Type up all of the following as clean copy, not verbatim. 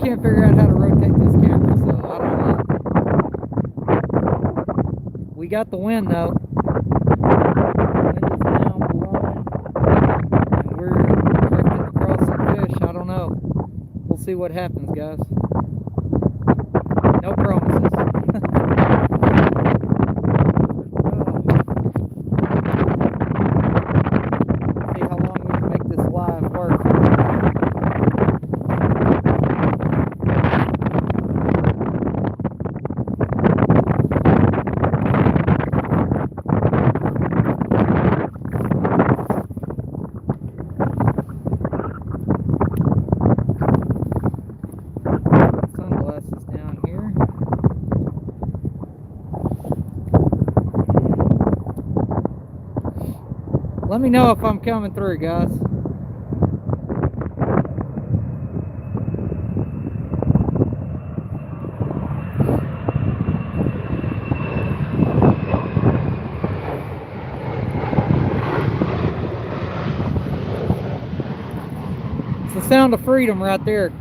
can't figure out how to rotate this camera, so I don't know. We got the wind though. Wind is now blowing, and we're drifting across some fish. I don't know. We'll see what happens, guys. No promises. See how long we can make this live work. Sunglasses down here. Let me know if I'm coming through, guys. It's the sound of freedom right there.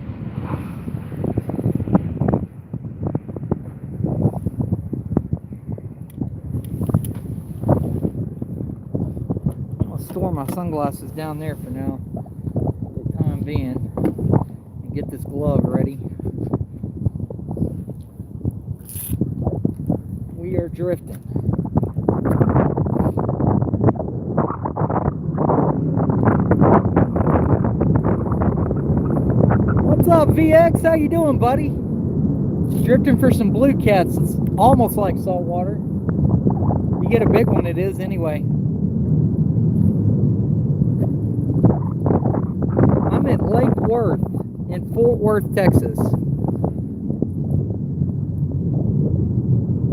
I'll store my sunglasses down there for now, for the time being, and get this glove ready. We are drifting. What's up, VX? How you doing, buddy? Drifting for some blue cats. It's almost like salt water. You get a big one, it is anyway. I'm at Lake Worth in Fort Worth, Texas.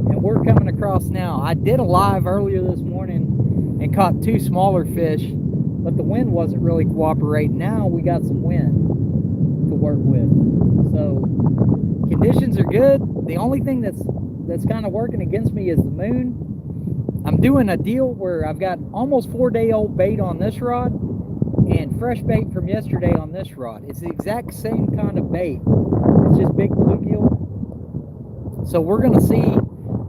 And we're coming across now. I did a live earlier this morning and caught 2 smaller fish, but the wind wasn't really cooperating. Now we got some wind to work with. So conditions are good. The only thing that's kind of working against me is the moon. I'm doing a deal where I've got almost 4-day-old bait on this rod and fresh bait from yesterday on this rod. It's the exact same kind of bait. It's just big bluegill. So we're gonna see,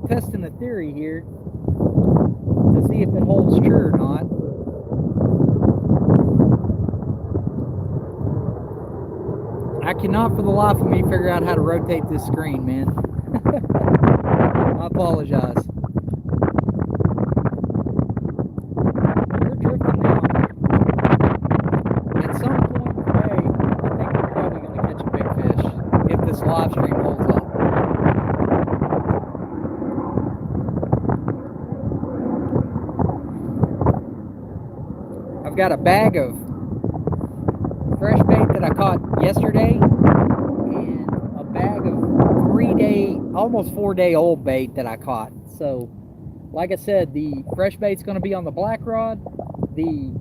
testing a theory here to see if it holds true or not. I cannot for the life of me figure out how to rotate this screen, man. I apologize. We're drifting now. At some point today, I think we're probably going to catch a big fish if this live stream holds up. I've got a bag of fresh bait that I caught yesterday and a bag of 3-day, almost 4-day-old bait that I caught. So like I said, the fresh bait's going to be on the black rod, the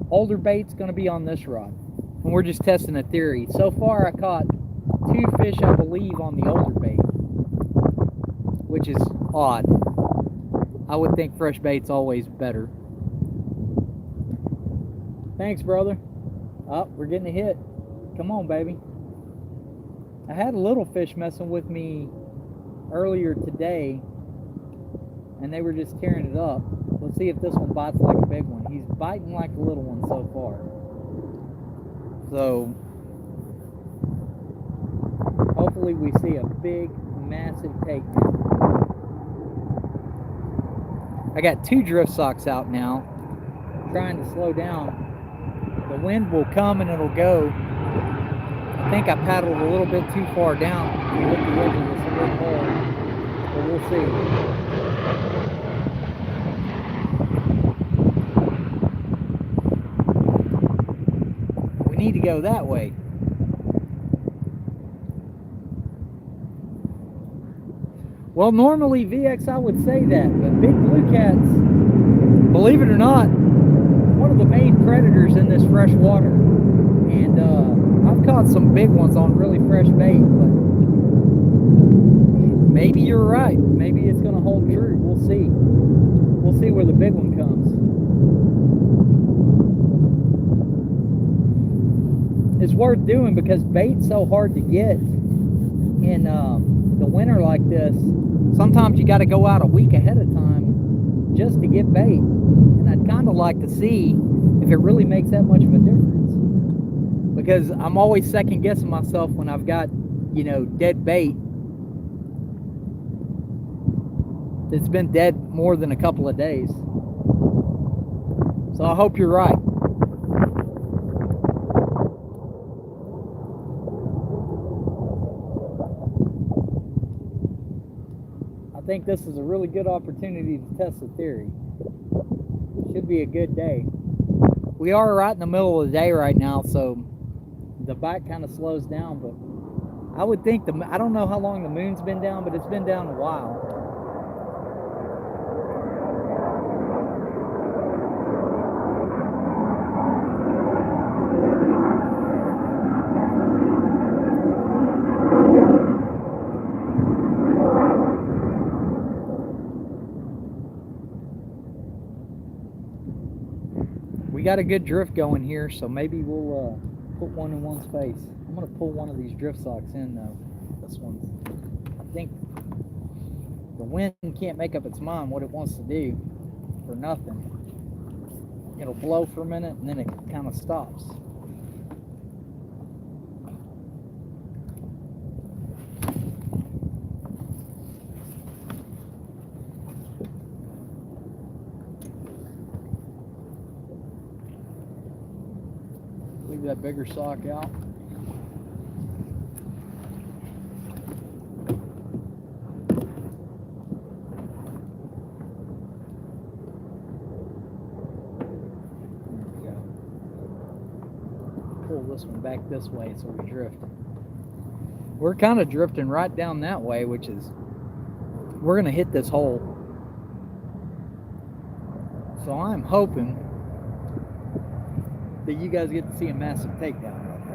older bait's going to be on this rod, and we're just testing a theory. So far I caught 2 fish, I believe, on the older bait, which is odd. I would think fresh bait's always better. Thanks, brother. Oh, we're getting a hit. Come on, baby. I had a little fish messing with me earlier today, and they were just tearing it up. Let's see if this one bites like a big one. He's biting like a little one so far. So, hopefully we see a big, massive takedown. I got 2 drift socks out now, trying to slow down. The wind will come and it'll go. I think I paddled a little bit too far down to hit the edge of this little hole, but we'll see. We need to go that way. Well, normally, VX, I would say that, but big blue cats, believe it or not, one of the main predators in this fresh water. And I've caught some big ones on really fresh bait, but maybe you're right. Maybe it's going to hold true. We'll see. We'll see where the big one comes. it's worth doing because bait's so hard to get in the winter like this. Sometimes you got to go out a week ahead of time just to get bait, and I'd kind of like to see if it really makes that much of a difference, because I'm always second guessing myself when I've got, you know, dead bait that's been dead more than a couple of days. So I hope you're right. I think this is a really good opportunity to test the theory. Should be a good day. We are right in the middle of the day right now, so the bite kind of slows down, but I would think I don't know how long the moon's been down, but it's been down a while. We got a good drift going here, so maybe we'll put one in one's face. I'm gonna pull one of these drift socks in though. This one, I think the wind can't make up its mind what it wants to do for nothing. It'll blow for a minute and then it kind of stops. Leave that bigger sock out. Pull this one back this way so we drift. We're kind of drifting right down that way, which is, we're going to hit this hole. So I'm hoping that you guys get to see a massive takedown right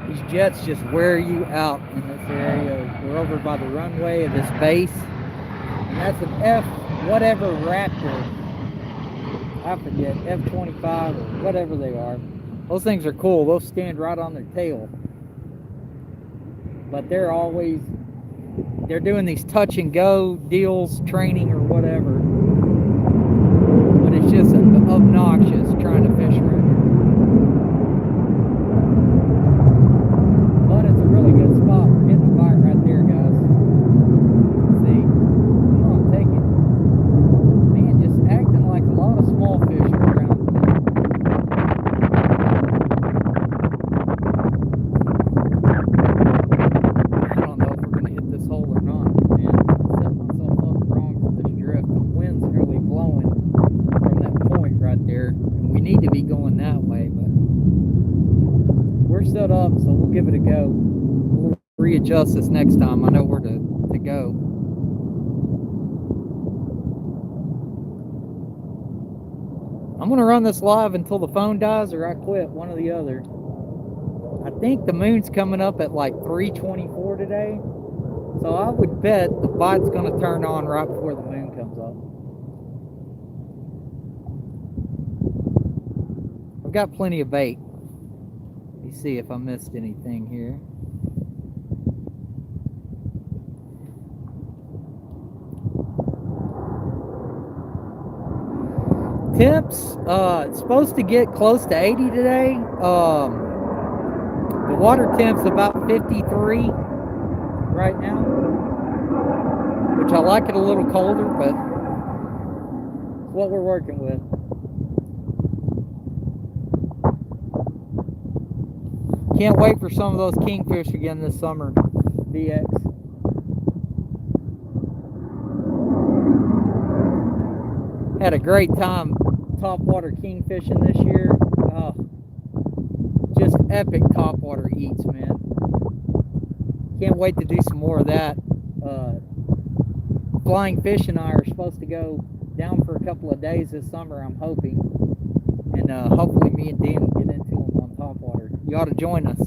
there. These jets just wear you out in this area. We're over by the runway of this base, and that's an F whatever Raptor. I forget, F-25 or whatever they are. Those things are cool. They'll stand right on their tail. But they're doing these touch and go deals, training or whatever. But it's just obnoxious trying to fish around here. But it's a really good spot for getting a bite right there, guys. See? Come on, take it. Man, just acting like a lot of small fish are around. I don't know if we're going to hit this hole or not, man. I set myself up wrong for this drift. The wind's nearly blowing from that point right there, and we need to be going that way, but we're set up, so we'll give it a go. We'll readjust this next time. I know where to go. I'm going to run this live until the phone dies or I quit, one or the other. I think the moon's coming up at like 3:24 today, so I would bet the bite's going to turn on right before the moon comes up. I've got plenty of bait. Let me see if I missed anything here. Temps, it's supposed to get close to 80 today. The water temp's about 53 right now, which I like it a little colder, but it's what we're working with. Can't wait for some of those kingfish again this summer, VX. Had a great time topwater kingfishing this year. Oh, just epic topwater eats, man. Can't wait to do some more of that. Flying Fish and I are supposed to go down for a couple of days this summer, I'm hoping. And hopefully me and Dan will get into them on topwater. You ought to join us.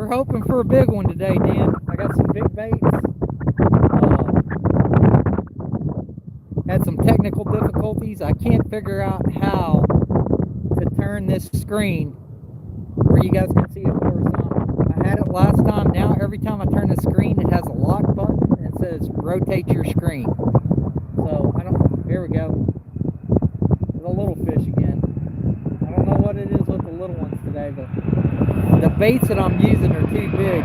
We're hoping for a big one today, Dan. I got some big baits. Had some technical difficulties. I can't figure out how to turn this screen where you guys can see it horizontal. I had it last time. Now every time I turn the screen, it has a lock button and it says rotate your screen. So I don't. Here we go. The little fish again. I don't know what it is with the little ones today, but the baits that I'm using are too big.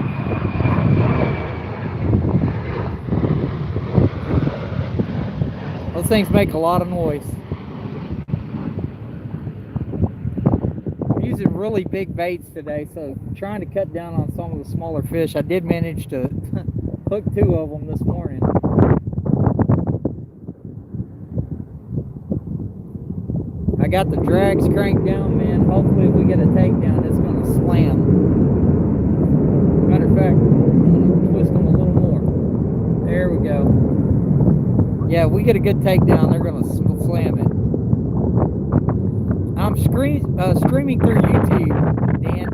Those things make a lot of noise. I'm using really big baits today, so trying to cut down on some of the smaller fish. I did manage to hook 2 of them this morning. I got the drags cranked down, man. Hopefully if we get a takedown, it's going to slam. Matter of fact, I'm going to twist them a little more. There we go. Yeah, if we get a good takedown, they're going to slam it. I'm streaming through YouTube, Dan.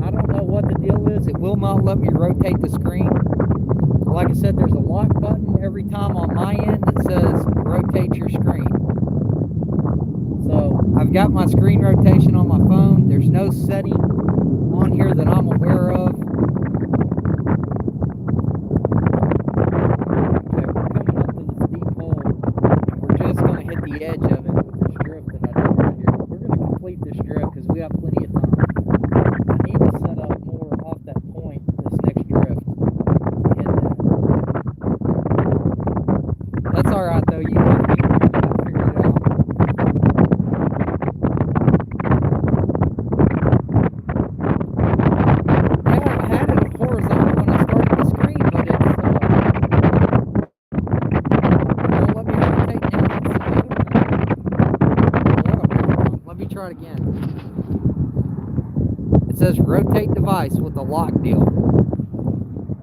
I don't know what the deal is. It will not let me rotate the screen. Like I said, there's a lock button every time on my end that says rotate your screen. So I've got my screen rotation on my phone. There's no setting on here that I'm aware of. Okay, we're coming up to this deep hole, and we're just going to hit the edge of it with this drift that I did right here. We're going to complete this drift because we have plenty of time. I need to set up more off that point this next drift. Hit that. That's all right though. You know me. I'll figure it out. Again. It says rotate device with the lock deal.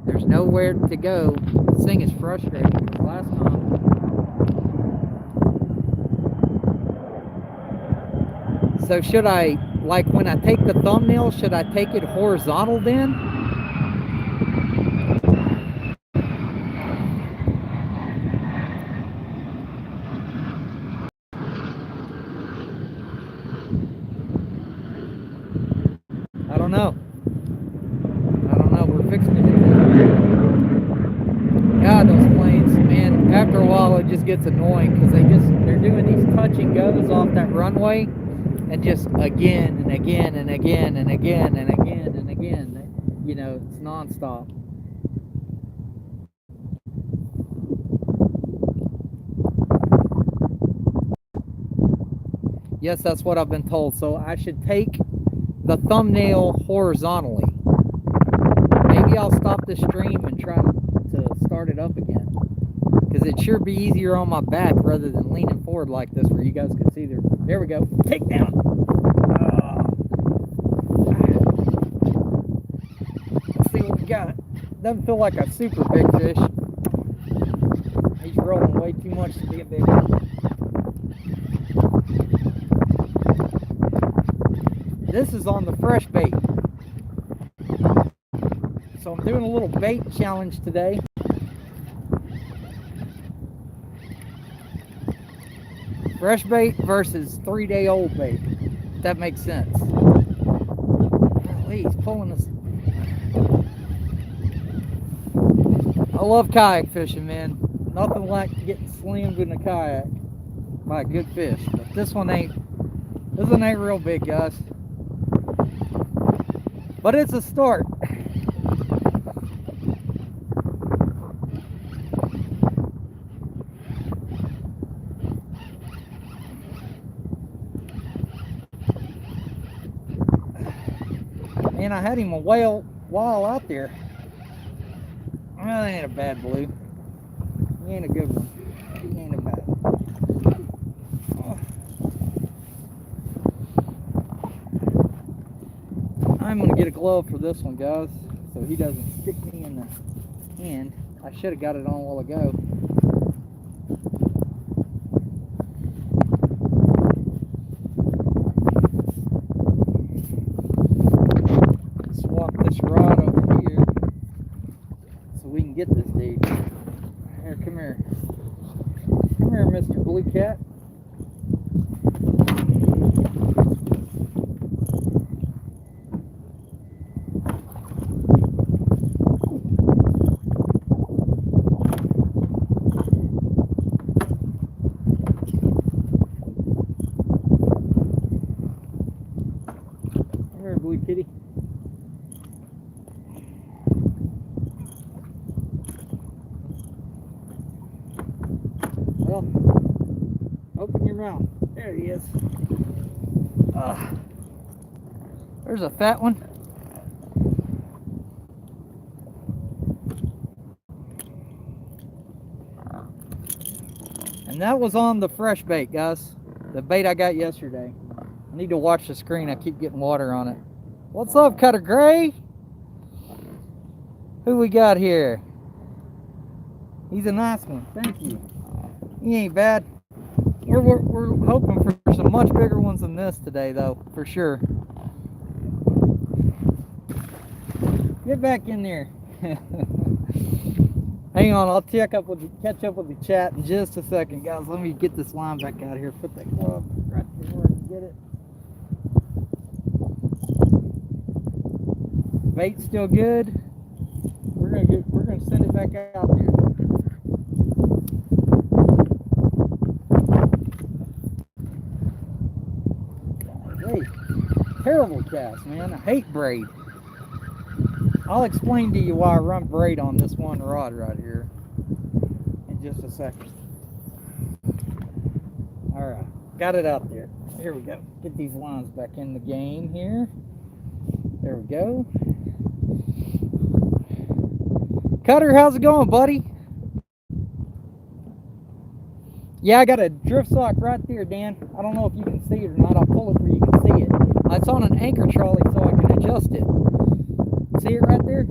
There's nowhere to go. This thing is frustrating. Last time. So should I, like when I take the thumbnail, should I take it horizontal then? I don't know. We're fixing it. God, those planes, man, after a while it just gets annoying because they're doing these touch and goes off that runway and just again and again and again and again and again and again. You know, it's nonstop. Yes, that's what I've been told. So I should take the thumbnail horizontally. Maybe I'll stop the stream and try to start it up again, because it'd sure be easier on my back rather than leaning forward like this where you guys can see there we go. Take down. Let's see what we got. Doesn't feel like a super big fish. He's rolling way too much to be a big one. This is on the fresh bait. So I'm doing a little bait challenge today. Fresh bait versus 3-day-old bait. If that makes sense. Golly, he's pulling us. I love kayak fishing, man. Nothing like getting slammed in a kayak by a good fish. But this one ain't real big, guys. But it's a start. Man, I had him a while out there. Well, that ain't a bad blue. He ain't a good one. He ain't a bad one. I'm going to get a glove for this one, guys, so he doesn't stick me in the hand. I should have got it on a while ago. Swap this rod over here. get this dude. Here, come here. Come here, Mr. Blue Cat. Here, Blue Kitty. Well, open your mouth. There he is. There's a fat one. And that was on the fresh bait, guys. The bait I got yesterday. I need to watch the screen. I keep getting water on it. What's up, Cutter Gray? Who we got here? He's a nice one. Thank you. He ain't bad. We're hoping for some much bigger ones than this today, though, for sure. Get back in there. Hang on, I'll catch up with the chat in just a second, guys. Let me get this line back out here. Put that glove right there where I can get it. Bait's still good. We're gonna send it back out there. Hey, terrible cast, man. I hate braid. I'll explain to you why I run braid on this one rod right here in just a second. All right, got it out there. Here we go. Get these lines back in the game here. There we go. Cutter, how's it going, buddy? Yeah, I got a drift sock right there, Dan. I don't know if you can see it or not. I'll pull it where you can see it. It's on an anchor trolley, so I can adjust it. See it right there?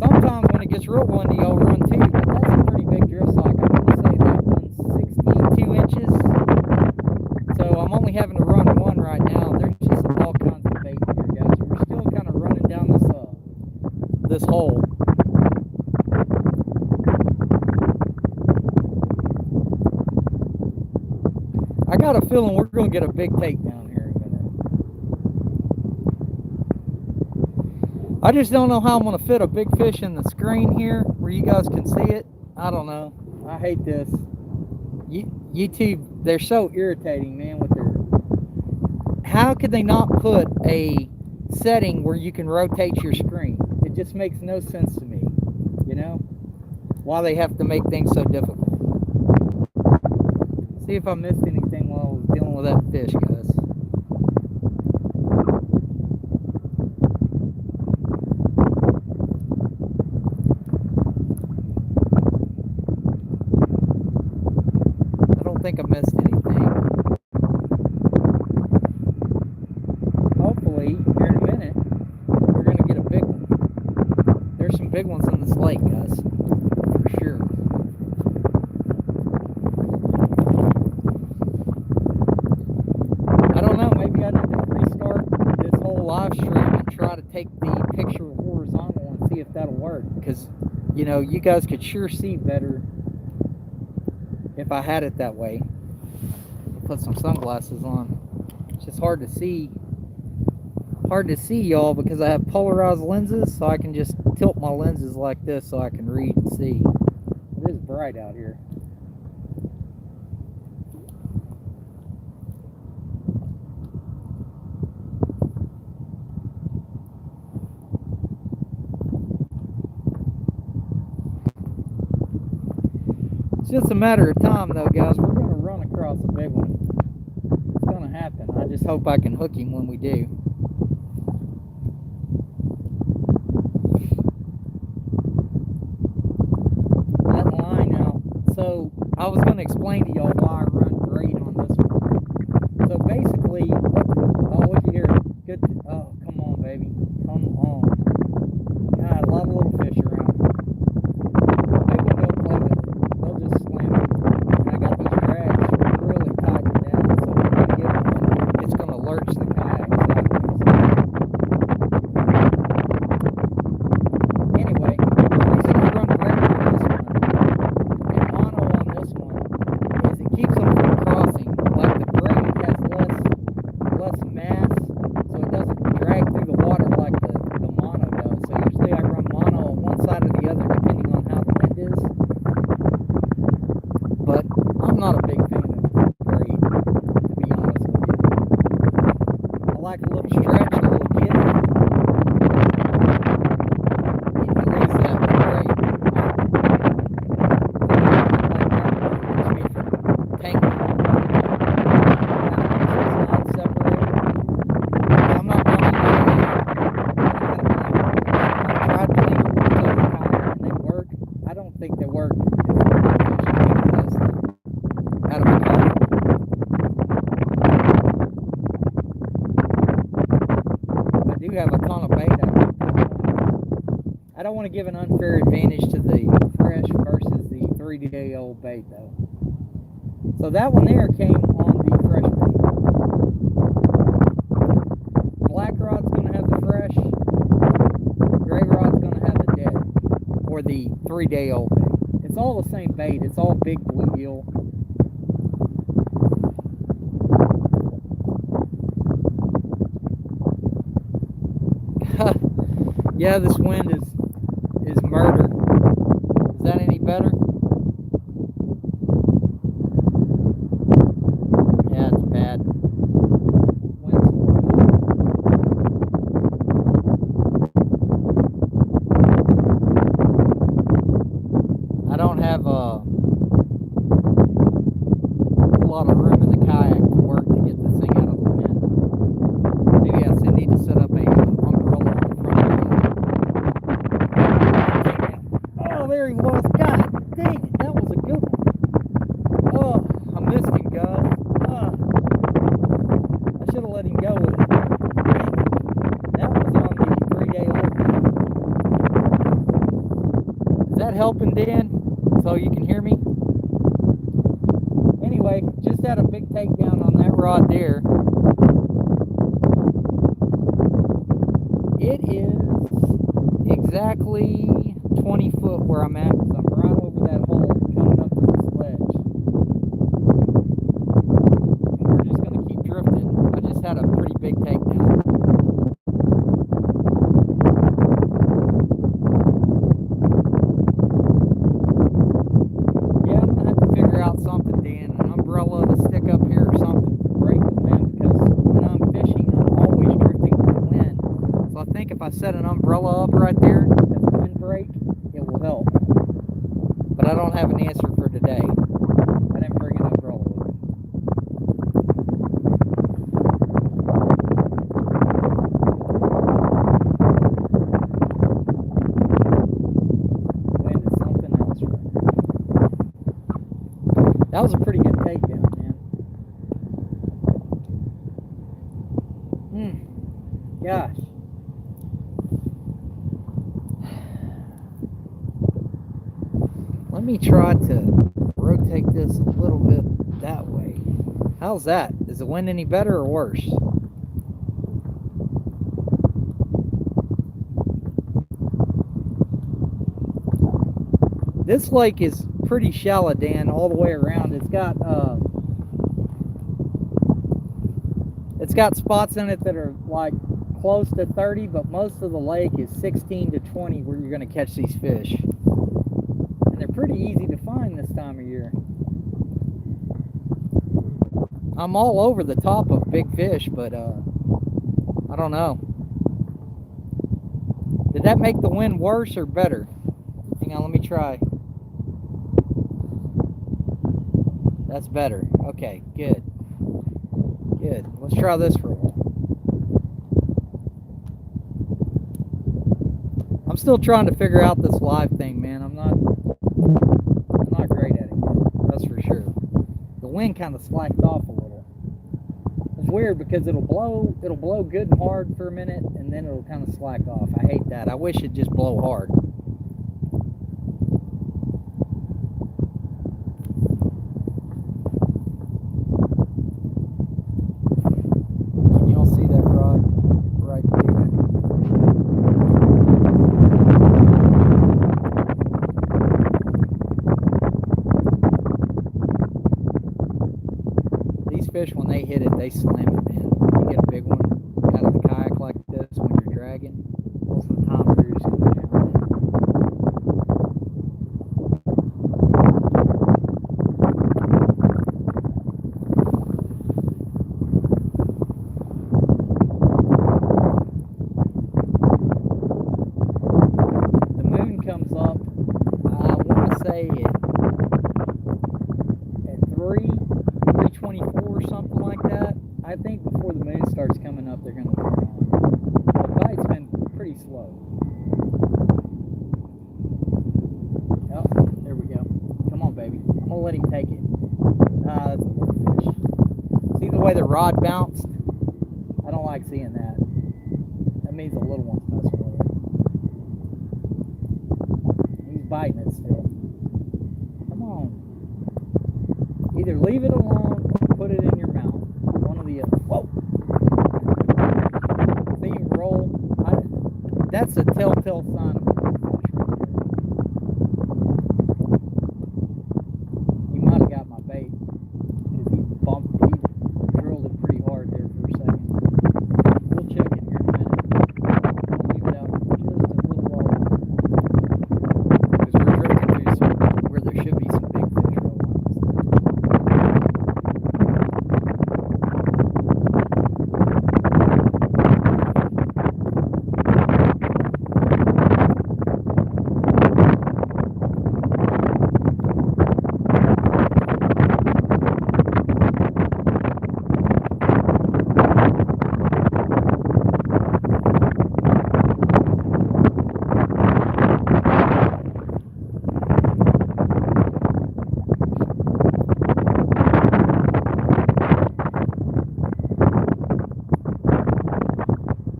Sometimes when it gets real windy, I'll run two, but that's a pretty big drift sock. I'm going to say that one's 62 inches. So I'm only having to run one right now. There's just all kinds of bait here, guys. We're still kind of running down this hole. I got a feeling we're going to get a big take down here in a minute. I just don't know how I'm going to fit a big fish in the screen here where you guys can see it. I don't know. I hate this. YouTube, they're so irritating, man, with their... How could they not put a setting where you can rotate your screen? It just makes no sense to me, you know? Why they have to make things so difficult. See if I missed anything while I was dealing with that fish, guys. I don't think I missed anything. Hopefully, here in a minute, we're going to get a big one. There's some big ones in this lake, guys, for sure. Try to take the picture horizontal and see if that'll work, because you know, you guys could sure see better if I had it that way. I'll put some sunglasses on. It's just hard to see y'all because I have polarized lenses, so I can just tilt my lenses like this so I can read and see. It is bright out here. Just a matter of time, though, guys. We're going to run across a big one. It's going to happen. I just hope I can hook him when we do. That line out. So, I was going to explain to y'all why I run braid on this one. So, basically, oh, look at here. Good. Oh, come on, baby. Come on. God, a lot of little fish around. Anyway, the reason want to give an unfair advantage to the fresh versus the 3-day-old bait, though. So that one there came on the fresh bait. Black rod's going to have the fresh. Gray rod's going to have the dead, or the 3-day-old bait. It's all the same bait. It's all big bluegill. Yeah, this wind is murder. Is that any better? Yeah, it's bad. Wind's horrible. I don't have a lot of room in the kayak to work to get this thing out of the wind. Maybe I need to set up a umbrella on the front of it. Oh, there he was. God dang it, that was a good one. Oh, I missed him, guys. I should have let him go with it. That was on the 3-day-old. Is that helping, Dan? So you can hear me? Anyway, just had a big takedown on that rod there. It is exactly 20 foot where I'm at, because I'm right over that hole coming up to this ledge. And we're just going to keep drifting. I just had a pretty big takedown. Yeah, I'm going to have to figure out something, Dan. An umbrella to stick up here or something to break the wind, because when I'm fishing, I'm always drifting with the wind. So I think if I set an umbrella up right there, as a windbreak, it will help. But I don't have an answer for today. I didn't bring an umbrella with me. Wind is something else right now. That was a pretty good takedown, man. Gosh. Let me try to rotate this a little bit that way. How's that? Is the wind any better or worse? This lake is pretty shallow, Dan, all the way around. It's got spots in it that are like close to 30, but most of the lake is 16 to 20 where you're going to catch these fish. And they're pretty easy to find this time of year. I'm all over the top of big fish, but I don't know. Did that make the wind worse or better? Hang on, let me try. That's better. Okay, good. Good. Let's try this for a while. I'm still trying to figure out this live thing, man. I'm not great at it yet, that's for sure. The wind kind of slacked off a little. It's weird because it'll blow good and hard for a minute, and then it'll kind of slack off. I hate that. I wish it'd just blow hard. Can y'all see that rod right there? These fish, when they hit it, they slam it, man. You get a big one out of the kayak like this when you're dragging, most of the time you're just going to down it. The moon comes up, I want to say at 3:24, something like that. I think before the moon starts coming up, they're going to turn on. The bite's been pretty slow. Oh, there we go. Come on, baby. I'm going to let him take it. That's a little fish. See the way the rod bounced? I don't like seeing that. That means the little one's messing with biting it still. Come on. Either leave it alone or put it in your mouth. One or the other. Whoa! Theme roll. That's a telltale sign of a fish right there. He might have got my bait because he drilled it pretty hard there for a second. We'll check it here in a minute. I'll leave it out for just a little while because we're drifting to where there should be some big fish rolling.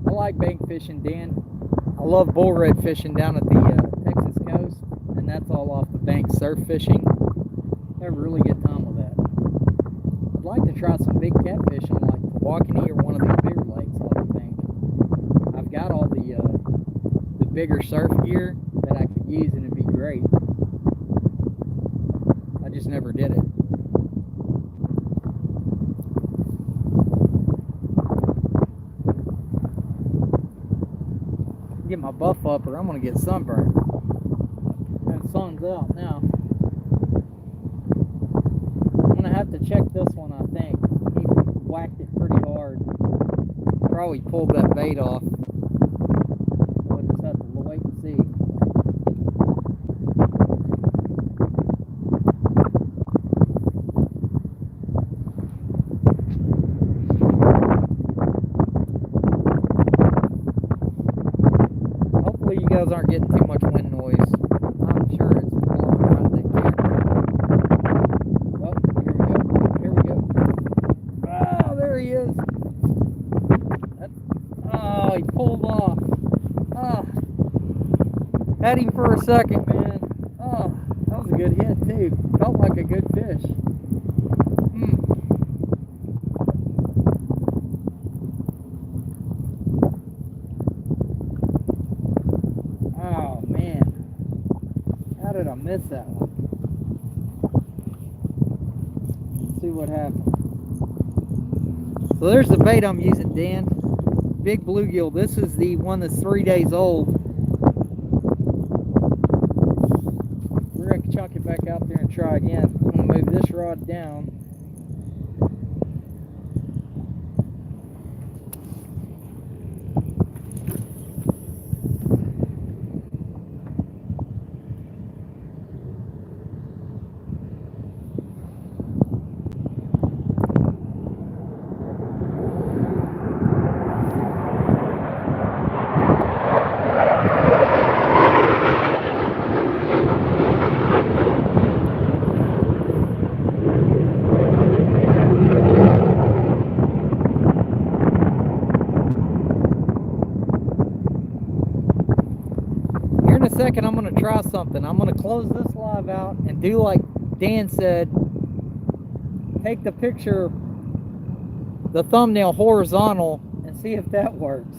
I like bank fishing, Dan. I love bull red fishing down at the Texas coast, and that's all off the bank surf fishing. Have a really good time with that. I'd like to try some big catfish on like Waukene or one of these bigger lakes off the bank. I've got all the bigger surf gear that I could use, and it'd be great. I just never did it. Get my buff up or I'm gonna get sunburned. And the sun's out now. I'm gonna have to check this one, I think. He whacked it pretty hard. Probably pulled that bait off. We'll just have to wait and see. You guys aren't getting too much wind noise. I'm sure it's blowing around the camera. Oh, here we go. Here we go. Oh, there he is. Oh, he pulled off. Oh, had him for a second, man. Oh, that was a good hit, too. Felt like a good fish. Oh man, how did I miss that one? Let's see what happened. So there's the bait I'm using, Dan. Big bluegill. This is the one that's 3 days old. We're going to chuck it back out there and try again. I'm going to move this rod down. In a second, I'm going to try something. I'm going to close this live out and do like Dan said, take the picture, the thumbnail horizontal, and see if that works.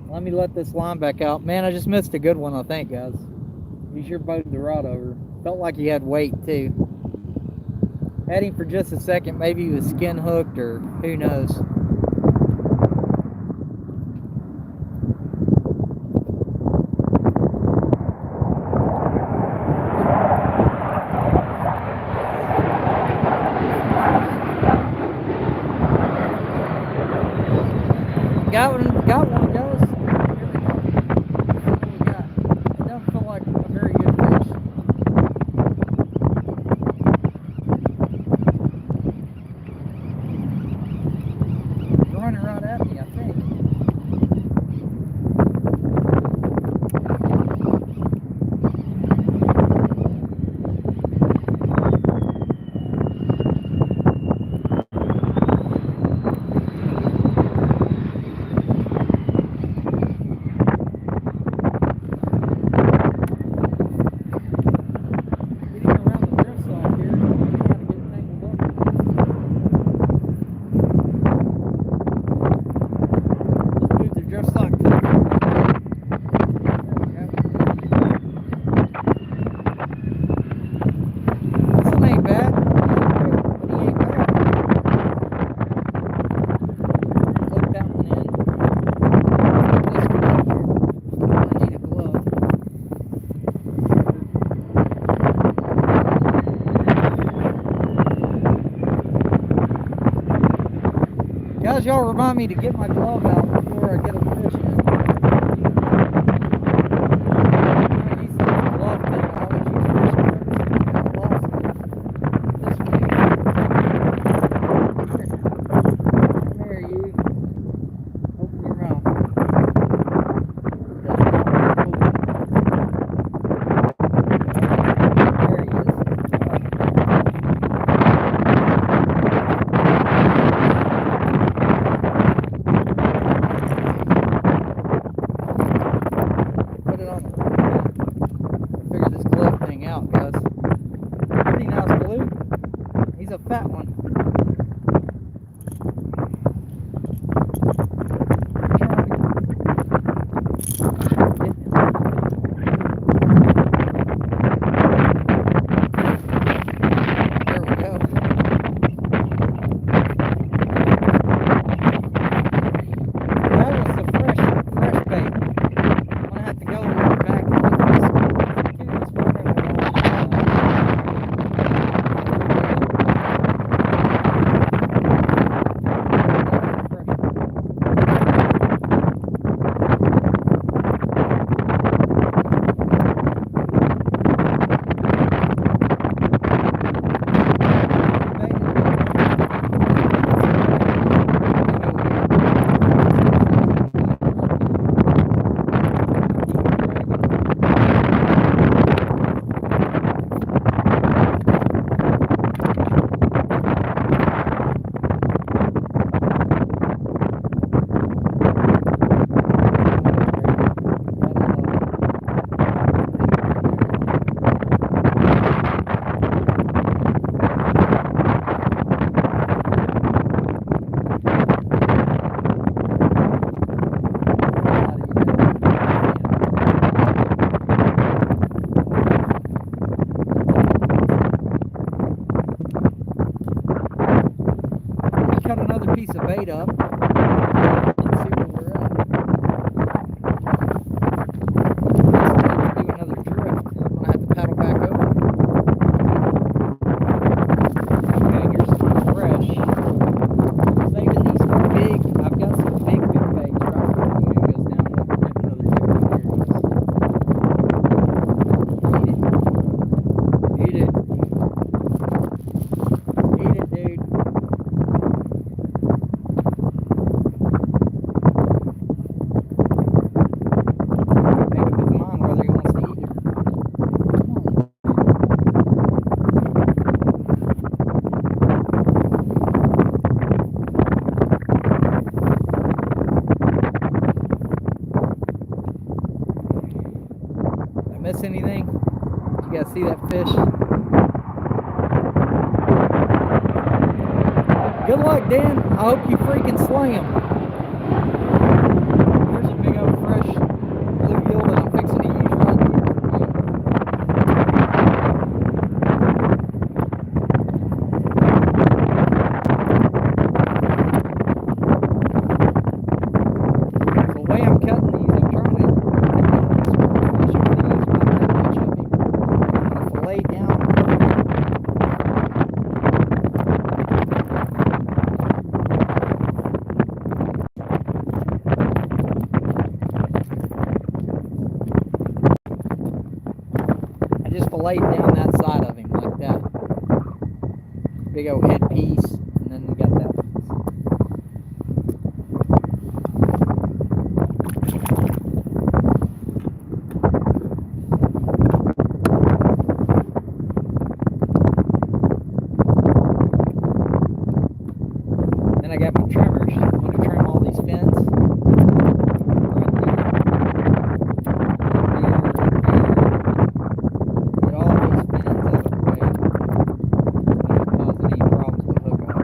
Let me let this line back out. Man, I just missed a good one, I think, guys. He sure boated the rod over. Felt like he had weight too. Had him for just a second. Maybe he was skin hooked or who knows. Got one, guys. Here we go. What do we got? It doesn't feel like a very good fish. He's running right at me, I think. Guys, y'all remind me to get my glove out before I get a fish in. I use this glove thing I always use for swimmers. I lost it. This way. Come here, you. Open your mouth. There he is. Put it on. Figure this glove thing out, guys. Pretty nice blue. He's a fat one. There we go. That was the fresh bait. I'm gonna have to go back and look at this. Dude, this water went cut another piece of bait up. Let's see where we're at. Let's do another drift. I'm gonna have to paddle back over. Okay, here's some fresh. Saving these big. I've got some big baits right for you. It goes down with another drift. Eat it. Eat it. Eat it, dude. Make up his mind whether he wants to eat it. Did I miss anything? Did you guys see that fish? Good luck, Dan. I hope you freaking slay him. Here's a big old fresh bluegill that I'm fixing to use right here. The way I'm cutting these, I'm trying to cut down on this fish. I'm going to use about that much of him. I'm going to fillet down. I just filleted down that side of him like that. Big old head piece, and then we got that piece. Then I got my trimmers. I'm going to trim all these fins. Right there. Get all these fins out of the way. So don't cause any problems with hook on.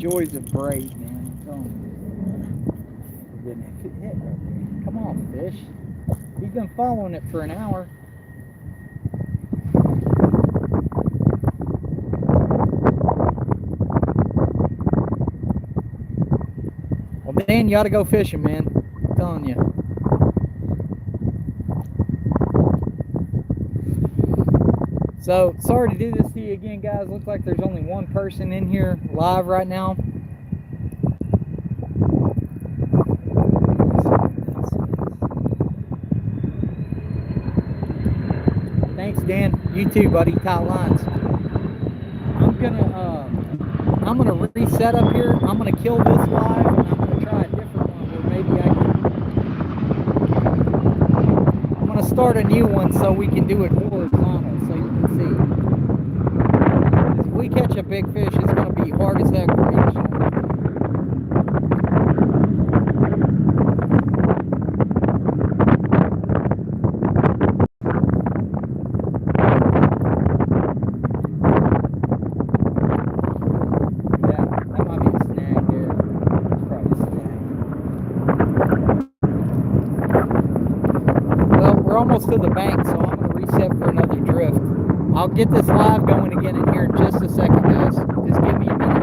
joys of braid, man. I'm telling you. Didn't it hit right there? Come on, fish. He's been following it for an hour. Well, Dan, you ought to go fishing, man. I'm telling you. So, sorry to do this to you again, guys. Looks like there's only one person in here live right now. Thanks, Dan. You too, buddy. Tight lines. I'm gonna reset up here. I'm gonna kill this live, and I'm gonna try a different one where maybe I can. I'm gonna start a new one so we can do it horizontal, so you can see. If we catch a big fish, it's gonna be hard as heck for me to show. To the bank, so I'm going to reset for another drift. I'll get this live going again in here in just a second, guys. Just give me a minute.